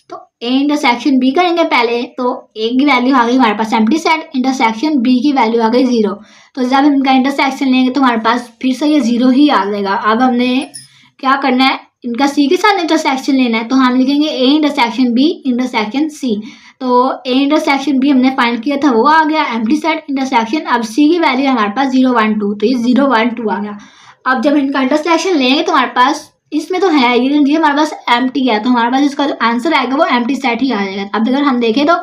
तो ए इंटरसेक्शन बी करेंगे पहले, तो ए की वैल्यू आ गई हमारे पास एम्प्टी सेट, इंटरसेक्शन बी की वैल्यू आ गई 0। तो जब हम इनका इंटरसेक्शन लेंगे तो हमारे पास फिर से ये 0 ही आ जाएगा। अब हमने क्या करना है, इनका सी के साथ इंटरसेक्शन लेना है, तो हम लिखेंगे A intersection B intersection C. तो ए इंटरसेक्शन बी हमने फाइंड किया था, वो आ गया एम्प्टी सेट इंटरसेक्शन। अब सी की वैल्यू हमारे पास 0 1 2, तो ये 0 1 2 आ गया। अब जब इनका इंटरसेक्शन लेंगे तो हमारे पास इसमें तो है ये हमारे पास एम्प्टी है, तो हमारे पास इसका जो आंसर आएगा वो एम्प्टी सेट ही आ जाएगा। अब अगर हम देखें तो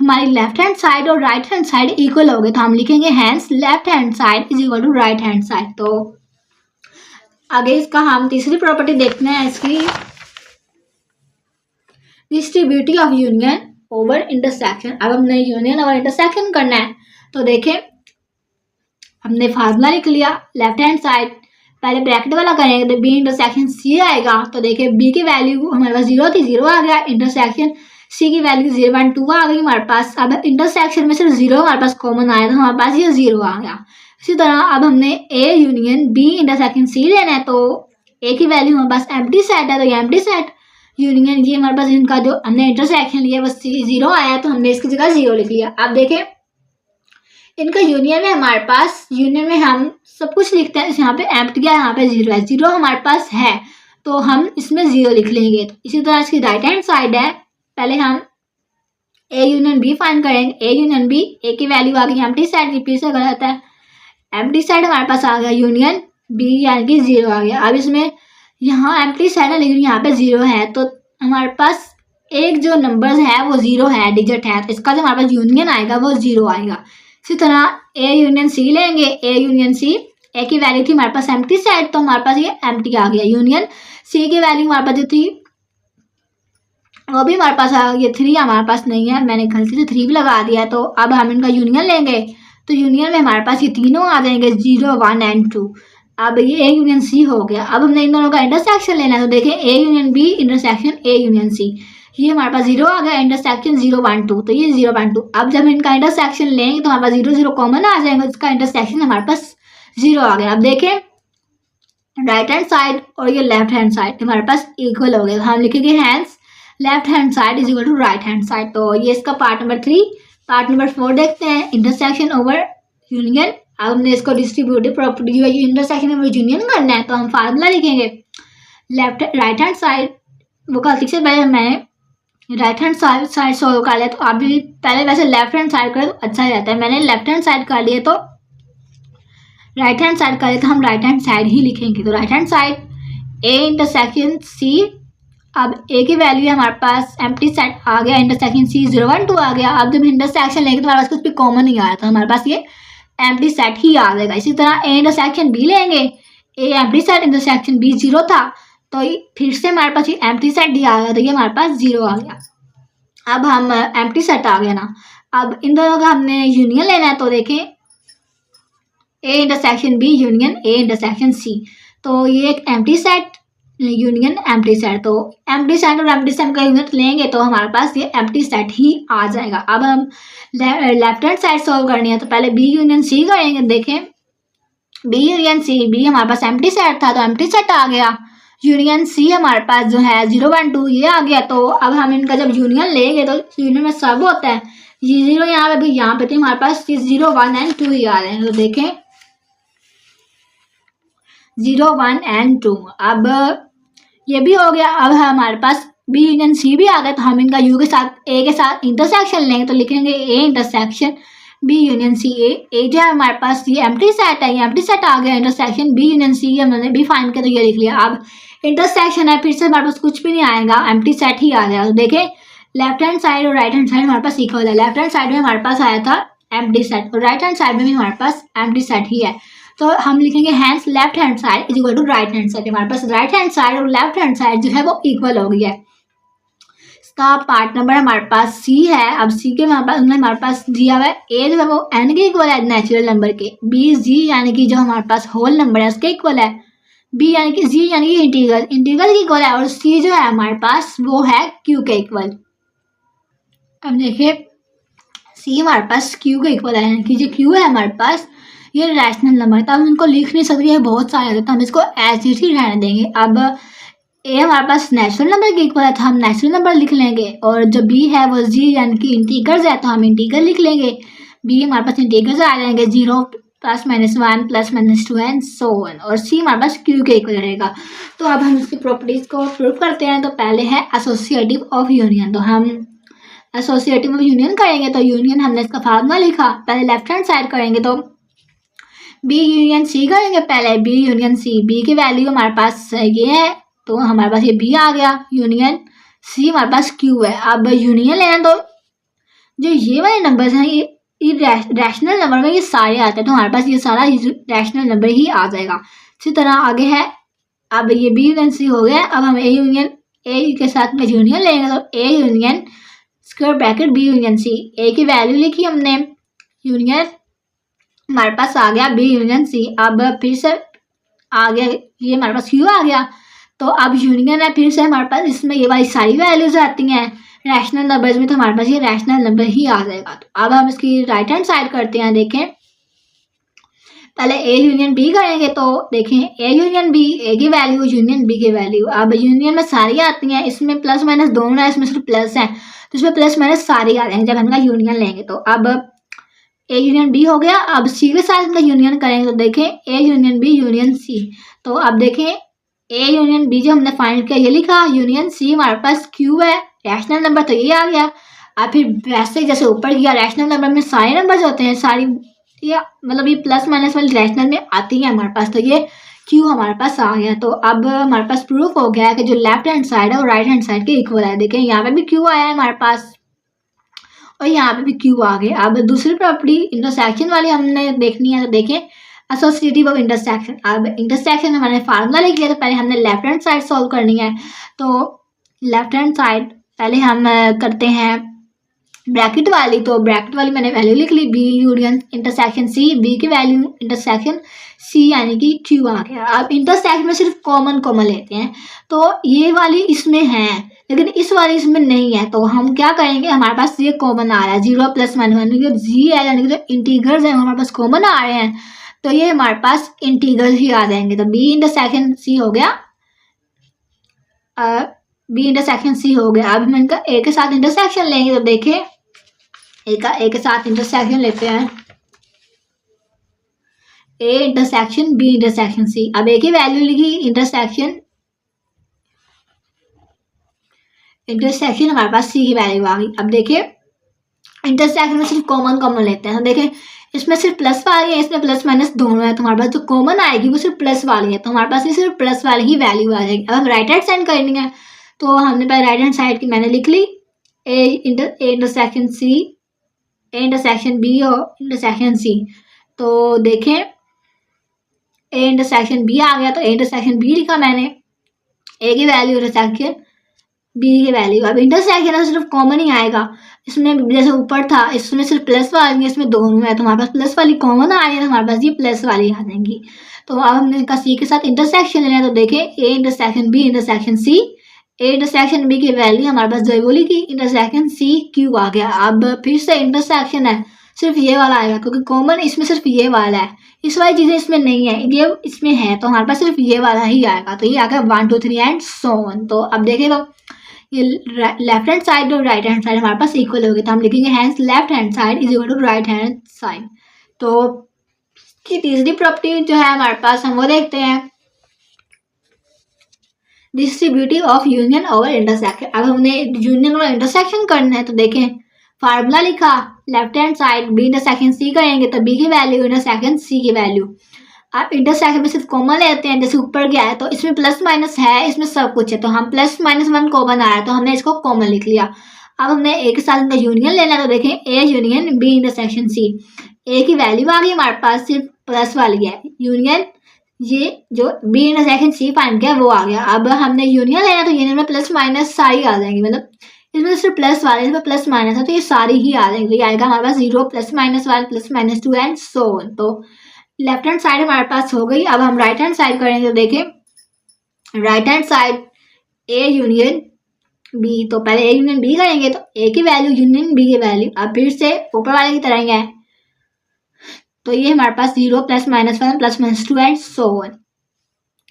हमारी लेफ्ट हैंड साइड और राइट हैंड साइड इक्वल हो गए, तो हम लिखेंगे hence left hand side is equal to right hand side. तो आगे इसका हम तीसरी प्रॉपर्टी देखते हैं, इसकी distributive of union over intersection. अब हमने यूनियन ओवर इंटरसेक्शन करना है, तो देखें हमने फार्मूला लिख लिया। लेफ्ट हैंड साइड पहले ब्रैकेट वाला करेंगे तो बी इंटरसेक्शन सी आएगा, तो देखिए बी की वैल्यू हमारे पास 0 थी, 0 आ गया। इंटरसेक्शन सी की वैल्यू 0 1 2 आ गई हमारे पास। अब इंटरसेक्शन में सिर्फ 0 हमारे पास कॉमन आया, तो हमारे पास ये 0 आ गया। इसी तरह अब हमने A union B intersection C लेना है, तो ए की वैल्यू हमारे पास एम्प्टी सेट है, तो ये एम्प्टी सेट यूनियन ये हमारे पास इनका जो हमने इंटरसेक्शन लिया बस 0 आया, तो हमने इसकी जगह 0 लिख लिया। अब देखें इनका यूनियन में हमारे पास, यूनियन में हम सब कुछ लिखते हैं, यहाँ पे एम्प्टी है, यहाँ पे 0 है, 0 हमारे पास है, तो हम इसमें 0 लिख लेंगे। तो इसी तरह इसकी राइट हैंड साइड है, पहले हम ए यूनियन बी फाइंड करेंगे। ए यूनियन बी, ए की वैल्यू आ गई एम्प्टी साइड की, फिर से गलत है, एम्प्टी साइड हमारे पास आ गया यूनियन बी यानी कि 0 आ गया। अब इसमें यहाँ एम्प्टी साइड है लेकिन यहाँ पे 0 है, तो हमारे पास एक जो नंबर है वो 0 है, डिजिट है, तो इसका जो हमारे पास यूनियन आएगा वो 0 आएगा। इसी तरह ए यूनियन सी लेंगे, ए यूनियन सी, ए की वैल्यू थी हमारे पास एम्प्टी सेट, तो हमारे पास ये एम्प्टी आ गया। यूनियन सी की वैल्यू हमारे पास जो थी वो भी हमारे पास आ गई, ये 3 हमारे पास नहीं है, मैंने गलती से 3 भी लगा दिया। तो अब हम इनका यूनियन लेंगे, तो यूनियन में हमारे पास ये तीनों आ जाएंगे 0 1 एंड 2। अब ये ए यूनियन सी हो गया। अब हमने इन दोनों का इंटरसेक्शन लेना है, तो देखें A union B intersection A union C, ये हमारे पास 0 आ गया, इंटरसेक्शन 0 1 2, तो ये 0 1 2। अब जब इनका इंटरसेक्शन लेंगे तो हमारे पास 0 0 कॉमन आ जाएगा, इसका इंटरसेक्शन हमारे पास 0 आ गया। अब देखें राइट हैंड साइड और ये लेफ्ट हैंड साइड हमारे पास इक्वल हो गए, तो हम लिखेंगे hence left hand side is equal to right hand side. तो ये इसका पार्ट नंबर 3। पार्ट नंबर 4 देखते हैं, इंटरसेक्शन ओवर यूनियन। अब हमने इसको distributive property intersection over union करना है, तो हम फार्मूला लिखेंगे लेफ्ट राइट हैंड साइड, वो गलती से पहले मैंने राइट हैंड साइड सॉल्व कर लिया, तो आप भी पहले वैसे लेफ्ट हैंड साइड करें तो अच्छा ही रहता है। मैंने लेफ्ट हैंड साइड कर लिया, तो राइट हैंड साइड करें तो हम राइट हैंड साइड ही लिखेंगे। तो right hand side A intersection C, अब ए की वैल्यू हमारे पास एम्प्टी सेट आ गया, इंटरसेक्शन सी 0 1 2 आ गया। अब जब इंटरसेक्शन लेंगे तो हमारे पास कुछ भी कॉमन नहीं आया, तो हमारे पास ये एम्प्टी सेट ही आ जाएगा। इसी तरह ए इंटरसेक्शन बी लेंगे, ए एम्प्टी सेट इंटरसेक्शन बी 0 था, तो फिर से हमारे पास ये एम्प्टी सेट डी आ गया, तो ये हमारे पास 0 आ गया। अब हम एम्प्टी सेट आ गया ना, अब इन दोनों का हमने यूनियन लेना है, तो देखें A intersection B union A intersection C, तो ये एक empty set union empty set, तो एम्प्टी सेट और एम्प्टी सेट का यूनिट लेंगे तो हमारे पास ये एम्प्टी सेट ही आ जाएगा। अब हम लेफ्ट हैंड साइड सॉल्व करनी है, तो पहले बी यूनियन सी करेंगे। देखें बी यूनियन सी, बी हमारे पास एम्प्टी सेट था तो एम्प्टी सेट आ गया, यूनियन सी हमारे पास जो है 0 1 2 ये आ गया। तो अब हम इनका जब यूनियन लेंगे तो यूनियन में सब होता है, ये 0 यहाँ पे भी यहाँ पे थे, हमारे पास 0 1 एंड 2 ही आ रहे हैं। तो देखें 0 1 एंड 2, अब ये भी हो गया। अब हमारे पास बी यूनियन सी भी आ गया, तो हम इनका यू के साथ ए के साथ इंटरसेक्शन लेंगे, तो लिखेंगे A intersection B union C. A जो है हमारे पास ये एम्प्टी सेट है, ये एम्प्टी सेट आ गया। इंटरसेक्शन बी यूनियन सी हमने भी फाइंड किया, तो ये लिख लिया। अब इंटरसेक्शन है, फिर से हमारे पास कुछ भी नहीं आएगा, एम्प्टी सेट ही आ गया। तो देखें लेफ्ट हैंड साइड और राइट हैंड साइड हमारे पास इक्वल है। लेफ्ट हैंड साइड में हमारे पास आया था एम्प्टी सेट और राइट हैंड साइड में भी हमारे पास एम्प्टी सेट ही है। तो हम लिखेंगे hence left hand side is equal to right hand side. हमारे पास राइट हैंड साइड और लेफ्ट हैंड साइड जो है वो इक्वल हो गई है। इसका पार्ट नंबर हमारे पास सी है। अब सी के हमारे पास दिया हुआ है ए जो है वो एन के इक्वल है नेचुरल नंबर के, बी जी यानी कि जो हमारे पास होल नंबर है उसके इक्वल है, बी यानी कि जी यानी कि इंटीग्रल के इक्वल है, और सी जो है हमारे पास वो है क्यू के इक्वल। अब देखिए सी हमारे पास क्यू के इक्वल है, यानी कि जो क्यू है हमारे पास ये रैशनल नंबर है, तो हम इनको लिख नहीं सकते, ये बहुत सारे हैं, तो हम इसको एज इट ही रहने देंगे। अब ए हमारे पास नेचुरल नंबर के इक्वल है, तो हम नेचुरल नंबर लिख लेंगे, और जो बी है वो जी यानी कि इंटीग्रल्स है, तो हम इंटीग्रल लिख लेंगे। बी हमारे पास इंटीग्रल्स आ जाएंगे 0 +-1 +-2 एंड सो ऑन, और सी हमारे पास क्यू के इक्वल रहेगा। तो अब हम इसकी प्रॉपर्टीज को प्रूव करते हैं। तो पहले है एसोसिएटिव ऑफ यूनियन, तो हम एसोसिएटिव ऑफ यूनियन करेंगे, तो यूनियन हमने इसका फार्मूला लिखा, पहले लेफ्ट हैंड साइड करेंगे तो बी यूनियन सी करेंगे। पहले बी यूनियन सी, बी की वैल्यू हमारे पास ये है, तो हमारे पास ये बी आ गया, यूनियन सी हमारे पास क्यू है। अब यूनियन लेना, तो जो ये वाले नंबर्स हैं ये रैशनल नंबर में ये सारे आते हैं, तो हमारे पास ये सारा रैशनल नंबर ही आ जाएगा। इसी तरह आगे है, अब ये बी यूनियन सी हो गया। अब हम ए के साथ में यूनियन लेंगे, तो A union square bracket B union C, A की वैल्यू लिखी हमने, यूनियन हमारे पास आ गया बी यूनियन सी। अब फिर से आ गया ये हमारे पास क्यू आ गया, तो अब यूनियन है, फिर से हमारे पास इसमें ये वाली सारी वैल्यूज आती हैं रैशनल नंबर्स में, तो हमारे पास ये रैशनल नंबर ही आ जाएगा। तो अब हम इसकी राइट हैंड साइड करते हैं। देखें पहले ए यूनियन बी करेंगे, तो देखें ए यूनियन बी, ए की वैल्यू यूनियन बी की वैल्यू। अब यूनियन में सारी आती हैं, इसमें प्लस माइनस दोनों है, इसमें सिर्फ प्लस है, तो इसमें प्लस माइनस सारी आ जाएंगे जब हम यूनियन लेंगे। तो अब ए यूनियन बी हो गया। अब सी के साथ इनका यूनियन करेंगे, तो देखें A union B union C. तो अब देखें ए यूनियन बी जो हमने फाइंड किया ये लिखा, यूनियन सी हमारे पास क्यू है, रैशनल नंबर तो ये आ गया। अब फिर वैसे जैसे ऊपर किया, रैशनल नंबर में सारे नंबर्स होते हैं, सारी या मतलब ये प्लस माइनस वाली रैशनल में आती है हमारे पास, तो ये क्यू हमारे पास आ गया। तो अब हमारे पास प्रूफ हो गया है कि जो लेफ्ट हैंड साइड है वो राइट हैंड साइड के इक्वल है। देखें यहाँ पे भी क्यू आया है हमारे पास, और यहाँ पे भी क्यू आ गया। अब दूसरी प्रॉपर्टी इंटरसेक्शन वाली हमने देखनी है, तो देखें एसोसिएटिव ऑफ इंटरसेक्शन। अब इंटरसेक्शन हमारे फार्मूला लिख लिया, तो पहले हमने लेफ्ट हैंड साइड सॉल्व करनी है। तो लेफ्ट हैंड साइड पहले हम करते हैं ब्रैकेट वाली, तो ब्रैकेट वाली मैंने वैल्यू लिख ली, B union intersection C, B की वैल्यू इंटरसेक्शन सी यानी कि क्यू आ गया। अब इंटरसेक्शन में सिर्फ कॉमन लेते हैं, तो ये वाली इसमें है लेकिन इस वाली इसमें नहीं है, तो हम क्या करेंगे, हमारे पास ये कॉमन आ रहा है 0 +-1 जी है, यानी कि जो इंटीग्रल्स हैं हमारे पास कॉमन आ रहे हैं, तो ये हमारे पास इंटीग्रल्स ही आ जाएंगे। तो बी इंटरसेक्शन सी हो गया, बी इंटरसेक्शन सी हो गया। अब हम इनका ए के साथ इंटरसेक्शन लेंगे, तो देखें ए के साथ इंटरसेक्शन लेते हैं, A intersection B intersection C. अब ए की वैल्यू लिखी, इंटरसेक्शन हमारे पास सी की वैल्यू आ गई। अब देखिए इंटरसेक्शन में सिर्फ कॉमन लेते हैं, तो देखें इसमें सिर्फ प्लस वाली है, इसमें प्लस माइनस दोनों है, तो हमारे पास जो कॉमन आएगी वो सिर्फ प्लस वाली है, तो हमारे पास ये सिर्फ प्लस वाली ही वैल्यू आ जाएगी। अब हम राइट हैंड साइड करनी है, तो हमने पहले राइट हैंड साइड की मैंने लिख ली, A intersection C, A intersection B और इंटरसेक्शन सी। तो देखें ए इंटरसेक्शन बी आ गया, तो ए इंटरसेक्शन बी लिखा मैंने, ए की वैल्यू इंटरसेक्शन बी की वैल्यू। अब इंटरसेक्शन है सिर्फ कॉमन ही आएगा, इसमें जैसे ऊपर था इसमें सिर्फ प्लस वाली है, इसमें दोनों है, तो हमारे पास प्लस वाली कॉमन आ रही है, तो हमारे पास ये प्लस वाली आ जाएंगी। तो अब हमने इनका सी के साथ इंटरसेक्शन लेना है, तो देखें A intersection B intersection C, A intersection B की वैल्यू हमारे पास जो बोली की इंटरसेक्शन सी क्यू आ गया। अब फिर से इंटरसेक्शन है, सिर्फ ये वाला आएगा क्योंकि कॉमन इसमें सिर्फ ये वाला है, इस वाली चीज़ें इसमें नहीं है, ये इसमें है, तो हमारे पास सिर्फ ये वाला ही आएगा। तो ये आ गया 1 2 3 एंड सो ऑन। तो अब देखें तो ये लेफ्ट हैंड साइड और राइट हैंड साइड हमारे पास इक्वल हो गए, तो हम लिखेंगे hence left hand side is equal to right hand side. तो की तीसरी प्रॉपर्टी जो है हमारे पास हम वो देखते हैं। Distributive of union over intersection. अब हमने यूनियन और इंटरसेक्शन करना है तो देखें फार्मूला लिखा, left hand side B intersection C करेंगे तो बी की वैल्यू इंटरसेक्शन सी की वैल्यू। आप इंटरसेक्शन में सिर्फ कॉमन लेते हैं, जैसे ऊपर गया है तो इसमें प्लस माइनस है, इसमें सब कुछ है तो हम प्लस माइनस वन कॉमन आया तो हमने इसको कॉमन लिख लिया। अब हमने ए के साथ इनका यूनियन लेना है तो देखें A union B intersection C. A की वैल्यू आ गई हमारे पास, सिर्फ प्लस वाली है, यूनियन ये जो बी इंटरसेक्शन सी फाइंड किया वो आ गया। अब हमने यूनियन लेना तो यूनियन में प्लस माइनस सारी आ जाएंगी, मतलब इसमें सिर्फ प्लस वाले, इसमें प्लस माइनस है तो ये सारी ही आ जाएंगी। ये आएगा हमारे पास 0 plus minus 1 plus minus 2 and so on. तो लेफ्ट हैंड साइड हमारे पास हो गई। अब हम राइट हैंड साइड करेंगे तो देखें right hand side A union B, तो पहले ए यूनियन बी करेंगे तो ए की वैल्यू यूनियन बी की वैल्यू। अब फिर से ऊपर वाले की तरह ही है तो ये हमारे पास 0 plus minus 1 plus minus 2 and so on,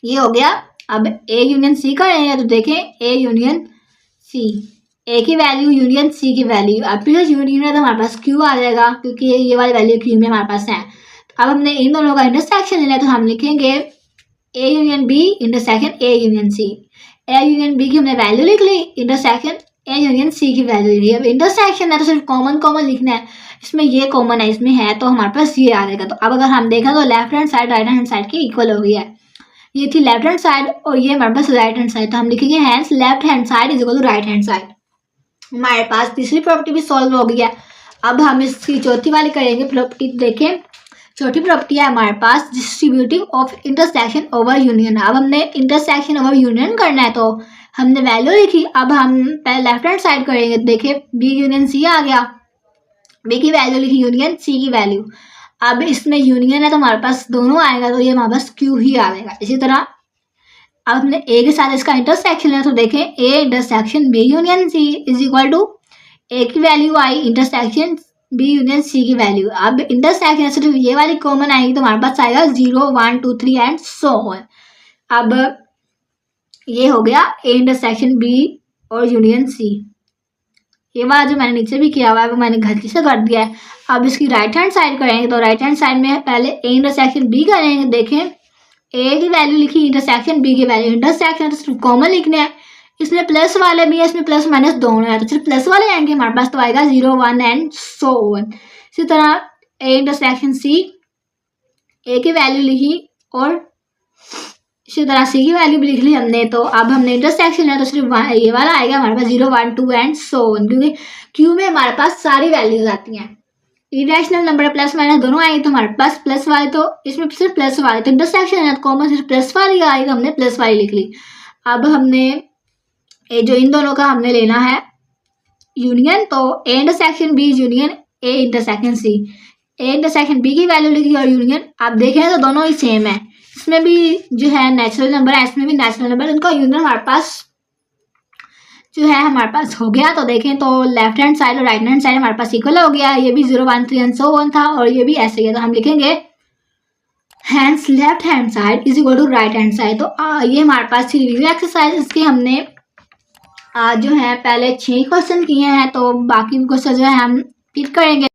ये हो गया। अब ए यूनियन सी करेंगे तो देखें ए यूनियन सी, ए की वैल्यू यूनियन सी की वैल्यू। अब फिर यूनियन है तो हमारे पास क्यू आ जाएगा क्योंकि ये वाली वैल्यू क्यू में हमारे पास है। अब हमने इन दोनों का इंटरसेक्शन लेना है तो हम लिखेंगे A union B intersection A union C. A union B की हमने वैल्यू लिख ली, इंटरसेक्शन ए यूनियन सी की वैल्यू लिख ली। अब इंटरसेक्शन है तो सिर्फ कॉमन कॉमन लिखना है, इसमें ये कॉमन है इसमें है तो हमारे पास ये आ जाएगा। तो अब अगर हम देखें तो left hand side right hand side की इक्वल हो गई है, ये थी लेफ्ट हैंड साइड और ये हमारे पास राइट हैंड साइड, तो हम लिखेंगे hence left hand side is equal to right hand side. हमारे पास तीसरी प्रॉपर्टी भी सॉल्व हो गई है। अब हम इसकी चौथी वाली करेंगे प्रॉपर्टी। देखें चौथी प्रॉपर्टी है हमारे पास distributive of intersection over union. अब हमने इंटरसेक्शन ओवर यूनियन करना है तो हमने वैल्यू लिखी। अब हम पहले लेफ्ट हैंड साइड करेंगे, देखिए बी यूनियन सी आ गया, बी की वैल्यू लिखी यूनियन सी की वैल्यू। अब इसमें यूनियन है तो हमारे पास दोनों आएगा तो ये हमारे पास क्यू ही आएगा। इसी तरह अब हमने ए के साथ इसका इंटरसेक्शन लिया तो देखें A intersection B union C is equal to A की वैल्यू आई इंटरसेक्शन बी यूनियन सी की वैल्यू। अब इंटरसेक्शन सिर्फ ये वाली कॉमन आएगी तो हमारे पास आएगा 0 1 2 3 एंड सो ऑन। अब ये हो गया ए इंटरसेक्शन बी और यूनियन सी। ये वाला जो मैंने नीचे भी किया हुआ है वो मैंने गलती से कर दिया है। अब इसकी राइट हैंड साइड करेंगे तो राइट हैंड साइड में पहले ए इंटरसेक्शन बी करेंगे, देखें ए की वैल्यू लिखी इंटरसेक्शन बी की वैल्यू। इंटरसेक्शन तो सिर्फ कॉमन लिखने हैं, इसमें प्लस वाले भी है, इसमें प्लस माइनस दोनों है तो सिर्फ प्लस वाले आएंगे हमारे पास तो आएगा 0 1 एंड सो ऑन। इसी तरह ए इंटरसेक्शन सी, ए की वैल्यू लिखी और इसी तरह सी की वैल्यू भी लिख ली हमने। तो अब हमने इंटरसेक्शन है तो सिर्फ ये वाला आएगा हमारे पास 0 1 2 एंड सो ऑन, क्योंकि क्यू में हमारे पास सारी वैल्यूज आती हैं। इरेशनल नंबर प्लस माइनस दोनों आएंगे तो हमारे पास प्लस वाले, तो इसमें सिर्फ प्लस वाले, तो इंटरसेक्शन है तो कॉमन सिर्फ प्लस वाली आई तो हमने प्लस वाली लिख ली। अब हमने ए जो इन दोनों का हमने लेना है यूनियन, तो A intersection B union A intersection C. A intersection B की वैल्यू लिखी और यूनियन आप देखें तो दोनों ही सेम है, इसमें भी जो है नेचुरल नंबर है, इसमें भी नेचुरल नंबर, उनका यूनियन हमारे पास जो है हमारे पास हो गया। तो देखें तो लेफ्ट हैंड साइड और राइट हैंड साइड हमारे पास इक्वल हो गया, ये भी 0 1 3 एंड सो ऑन था और ये भी ऐसे ही है। तो हम लिखेंगे hence left hand side is equal to right hand side. तो ये हमारे पास थी रिव्यू एक्सरसाइज, इसके हमने जो है पहले 6 क्वेश्चन किए हैं तो बाकी क्वेश्चन जो है हम फिर करेंगे।